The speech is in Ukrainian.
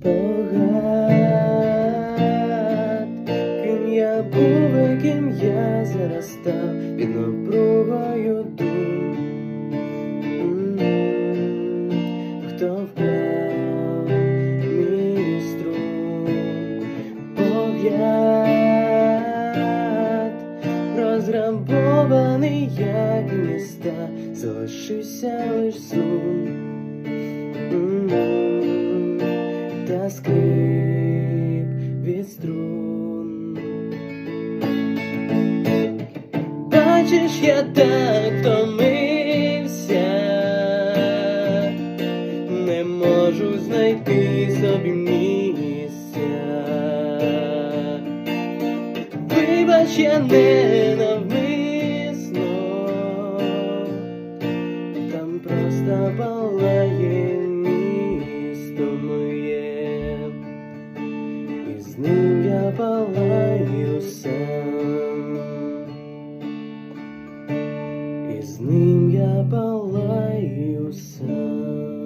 спогад, ким я був і ким я зараз став, під напругою дум. Хто вкрав мій струм? Погляд розграбований, як міста, залишився лиш сум та скрип від струн. Бачиш, я так втомився, не можу знайти собі місця. Вибач, я ненавмисно, там просто палає місто моє, і з ним я палаю сам, і з ним я палаю сам.